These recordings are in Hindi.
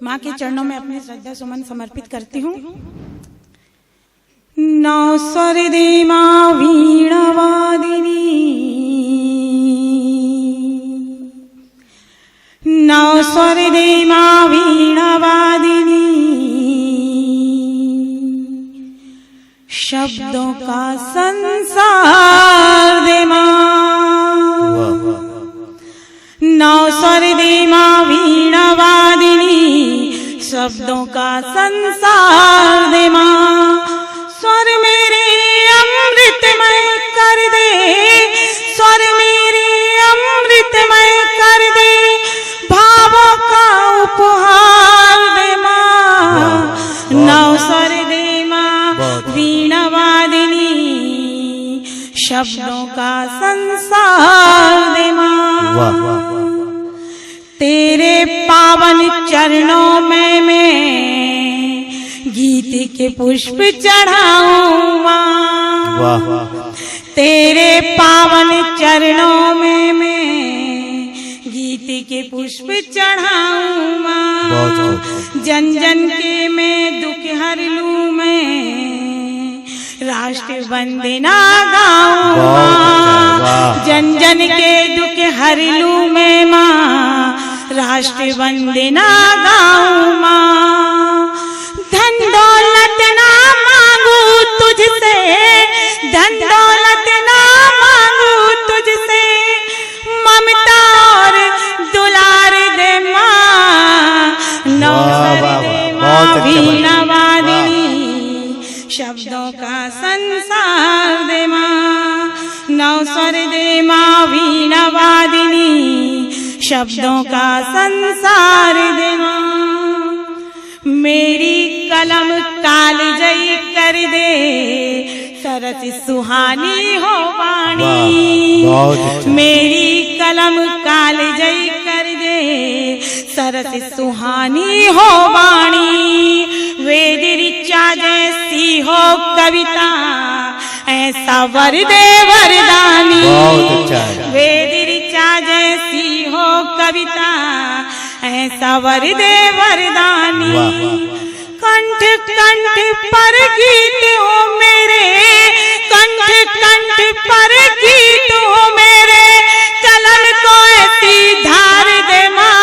माँ के चरणों में अपने श्रद्धा सुमन समर्पित करती हूँ। नौ स्वर दे माँ वीणा वादिनी, नौ स्वर दे माँ वीणा वादिनी, शब्दों का संसार दे माँ। नौ स्वर दे माँ वीणा वादिनी, शब्दों का संसार दे माँ। स्वर मेरे अमृतमय कर दे, स्वर मेरे अमृतमय कर दे, भावों का उपहार दे माँ। नौ स्वर दे माँ वीणा वादिनी, शब्दों का संसार दे माँ। तेरे पावन चरणों में मैं गीत के पुष्प चढ़ाऊं माँ। तेरे पावन चरणों में मैं गीत के पुष्प चढ़ाऊं माँ। जन जन के मैं दुख हर लूं, मैं राष्ट्र वंदना गाऊं माँ। जन जन के दुख हर लूं मैं माँ, राष्ट्र वंदना गाऊं माँ। धन दौलत ना मांगू तुझसे, धन दौलत ना मांगू तुझसे, ममता और दुलार दे माँ। नौ स्वर दे माँ वीणा वादिनी, शब्दों का संसार दे माँ। नौ स्वर दे माँ वीणा वादिनी, शब्दों का संसार दे माँ। मेरी कलम कालजयी कर दे, सरस सुहानी हो वाणी। मेरी कलम कालजयी कर दे, सरस सुहानी हो वाणी। वेद ऋचा जैसी हो कविता, ऐसा वर दे वरदानी। वेद ऋचा जैसी हो कविता, ऐसा वर दे वरदानी। कंठ कंठ पर गीत हो मेरे, कंठ कंठ पर गीत हो मेरे, कलम को ऐसी धार दे माँ।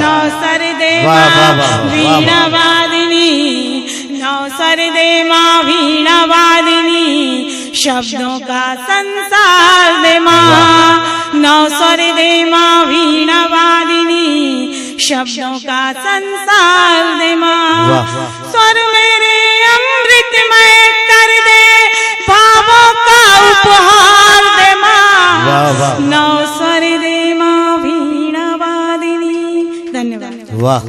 नौ स्वर दे माँ वीणा वादिनी, नौ स्वर दे माँ वीणा वादिनी, शब्दों का संसार दे माँ। नौ स्वर दे माँ वीणा वादिनी, शब्दों का संसार दे माँ। स्वर मेरे अमृतमय कर दे, भावों का उपहार दे माँ। नौ स्वर दे माँ वीणा वादिनी। धन्यवाद। वाह।